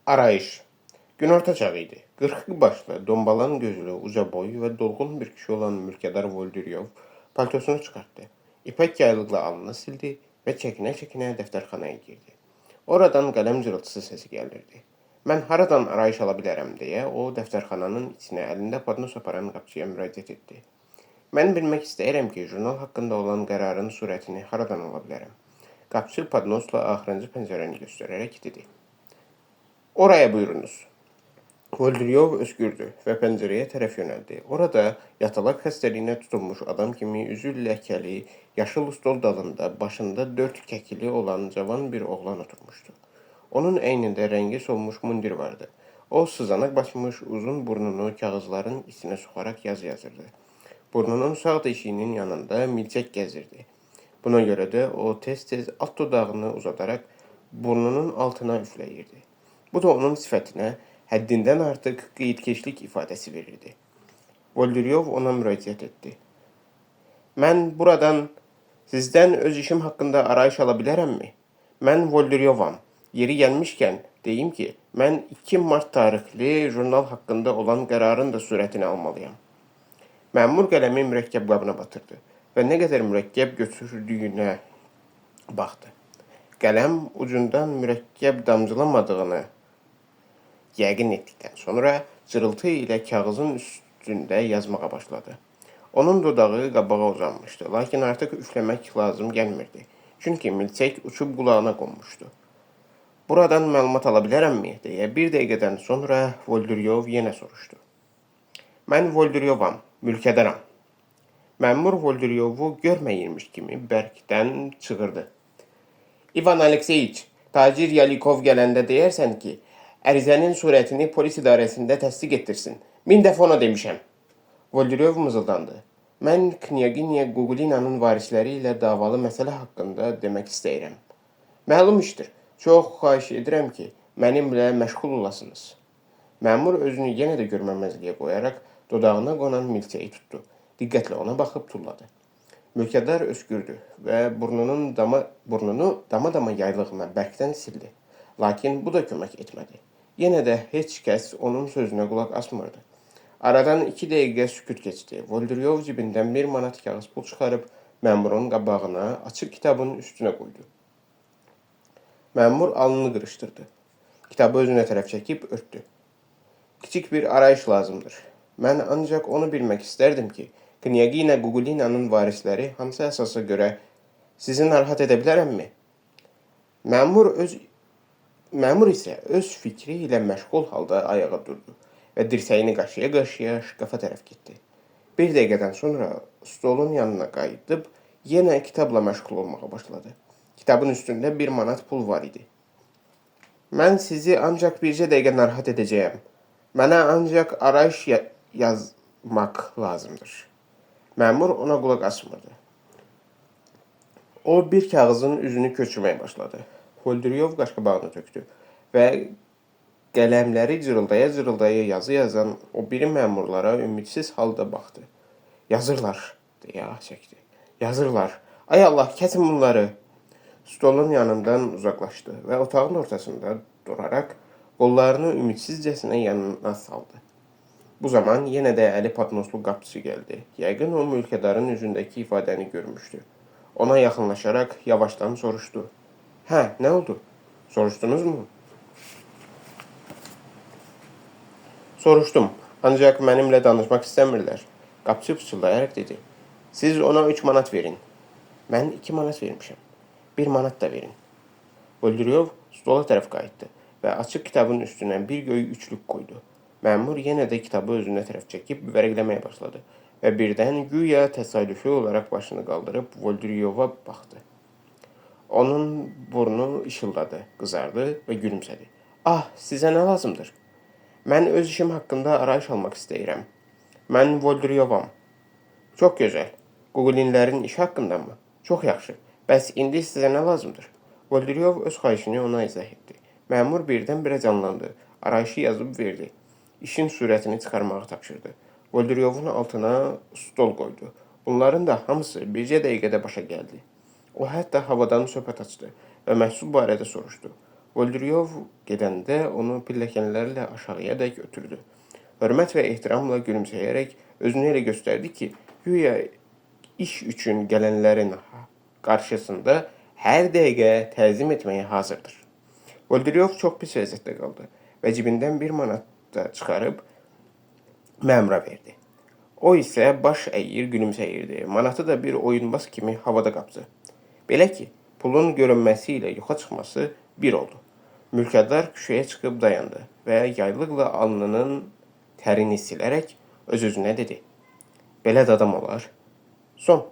Arayış. Günorta çağı idi. 40 başlı, dombalan gözlü, uca boy ve dolgun bir kişi olan mülkedar Voldiryov paltosunu çıkarttı. İpek yaylıkla alnını sildi ve çekine çekine defterxanaya girdi. Oradan kalem cırıltısı sesi gelirdi. "Mən haradan arayış ala bilərəm?" deyə o dəftərxananın içinə əlində padnos aparan qapıçıya müraciət etdi. "Mən bilmək istəyirəm ki, jurnal haqqında olan qərarın surətini haradan ala bilərəm?" Qapıçı padnosla axırıncı pəncərəni göstərərək dedi. "Oraya buyurunuz." Voldiryov öskürdü və pəncərəyə tərəf yönəldi. Orada yatalaq xəstəliyinə tutulmuş adam kimi üzü ləkəli, yaşıl stol dalında, başında 4 kəkili olan cavan bir oğlan oturmuşdu. Onun əynində rəngi solmuş mundir vardı. O sızanaq basmış, uzun burnunu kağızların içinə soxaraq yazı yazırdı. Burnunun sağ deşiyinin yanında milçək gəzirdi. Buna görə də o tez-tez alt dodağını uzadaraq burnunun altına üfləyirdi. Bu da onun sifətinə həddindən artıq qeydkeşlik ifadəsi verirdi. Voldiryov ona müraciət etdi. "Mən buradan sizdən öz işim haqqında arayış ala bilərəmmi? Mən Voldiryovam. Yeri gəlmişkən deyim ki, mən 2 mart tarixli jurnal haqqında olan qərarın da surətini almalıyam." Məmur qələmi mürəkkəb qabına batırdı və nə qədər mürəkkəb götürdüyünə baxdı. Qələm ucundan mürəkkəb damcılamadığını yəqin etdikdən sonra cırıltı ilə kağızın üstündə yazmağa başladı. Onun dodağı qabağa uzanmışdı, lakin artıq üfləmək lazım gəlmirdi. Çünki milçək uçub qulağına qonmuşdu. "Buradan məlumat ala bilərəmmi?" deyə bir dəqiqədən sonra Voldiryov yenə soruşdu. "Mən Voldiryovam, mülkədaram." Məmur Voldiryovu görməyirmiş kimi bərkdən çığırdı. "İvan Alekseyiç, tacir Yalikov gələndə deyərsən ki, ərizənin surətini polis idarəsində təsdiq etdirsin. 1000 dəfə ona demişəm." Voldiryov mızıldandı. "Mən Knyaginya Gugulinanın varisləri ilə davalı məsələ haqqında demək istəyirəm." "Məlum işdir. Çox xahiş edirəm ki, mənimlə məşğul olasınız." Məmur özünü yenə də görməməzliyə qoyaraq dodağına qonan milçəyi tutdu. Diqqətlə ona baxıb tulladı. Mülkədar öskürdü və burnunu dama-dama yaylığına bərkdən sildi. Lakin bu da kömək etmədi. Yenə də heç kəs onun sözünə qulaq asmırdı. Aradan 2 dəqiqə sükut keçdi. Voldiryov cibindən 1 manat kağız pul çıxarıb məmurun qabağına açıq kitabın üstünə qoydu. Məmur alnını qırışdırdı. Kitabı özünə tərəf çəkib örtdü. "Kiçik bir arayış lazımdır. Mən ancaq onu bilmək istərdim ki, Knyaginya Gugulinanın varisləri hansı əsasa görə sizi narahat edə bilərəmmi?" Məmur isə öz fikri ilə məşğul halda ayağa durdu və dirsəyini qaşıya-qaşıya şkafa tərəf getdi. Bir dəqiqədən sonra stolun yanına qayıdıb yenə kitabla məşğul olmağa başladı. Kitabın üstündə 1 manat pul var idi. "Mən sizi ancaq bircə dəqiqə narahat edəcəyəm. Mənə ancaq arayış yazmaq lazımdır." Məmur ona qulaq asmırdı. O bir kağızın üzünü köçürməyə başladı. Voldiryov qaşqabağını tökdü və qələmləri cırıldaya-cırıldaya yazı yazan o biri məmurlara ümidsiz halda baxdı. "Yazırlar," deyə ah çəkdi. "Yazırlar. Ay Allah, kəsin bunları." Stolun yanından uzaqlaşdı və otağın ortasında duraraq qollarını ümidsizcəsinə yanına saldı. Bu zaman yenə də əli patnoslu qapıçı gəldi. Yəqin o mülkədarın üzündəki ifadəni görmüşdü. Ona yaxınlaşaraq yavaşdan soruşdu. "Hə, nə oldu? Soruşdunuzmu?" "Soruşdum, ancaq mənimlə danışmaq istəmirlər." Qapıçı pıçıldayaraq dedi. "Siz ona 3 manat verin." "Mən 2 manat vermişəm." "1 manat da verin." Voldiryov stola tərəf qayıtdı və açıq kitabın üstünə bir göy üçlük qoydu. Məmur yenə də kitabı özünə tərəf çəkib vərəqləməyə başladı və birdən güya təsadüfi olaraq başını qaldırıb Voldiryova baxdı. Onun burnu işıldadı, qızardı və gülümsədi. "Ah, sizə nə lazımdır?" "Mən öz işim haqqında arayış almaq istəyirəm." "Mən Voldiryovam." "Çox gözəl. Gugulinlərin işi haqqındamı?" "Çox yaxşı. Bəs indi sizə nə lazımdır?" Voldiryov öz xahişini ona izah etdi. Məmur birdən-birə canlandı. Arayışı yazıb verdi. İşin surətini çıxarmağı tapşırdı. Voldiryovun altına stol qoydu. Bunların da hamısı bircə dəqiqədə başa gəldi. O hətta havadan söhbət açdı və məhsul barədə soruşdu. Volodrov gedəndə onu pilləkənlərlə aşağıya dək ötürdü. Hörmət və ehtiramla gülümsəyərək özünü elə göstərdi ki, güya iş üçün gələnlərin qarşısında hər dəqiqə təzim etməyə hazırdır. Volodrov çox pis vəziyyətdə qaldı və cibindən 1 manat da çıxarıb məmura verdi. O isə baş əyir, gülümsəyirdi. Manatı da bir oyunbaz kimi havada qapdı. Belə ki, pulun görünməsi ilə yoxa çıxması bir oldu. Mülkədar küçəyə çıxıb dayandı və yaylıqla alnının tərini silərək öz-özünə dedi. Belə də adam olar. Son.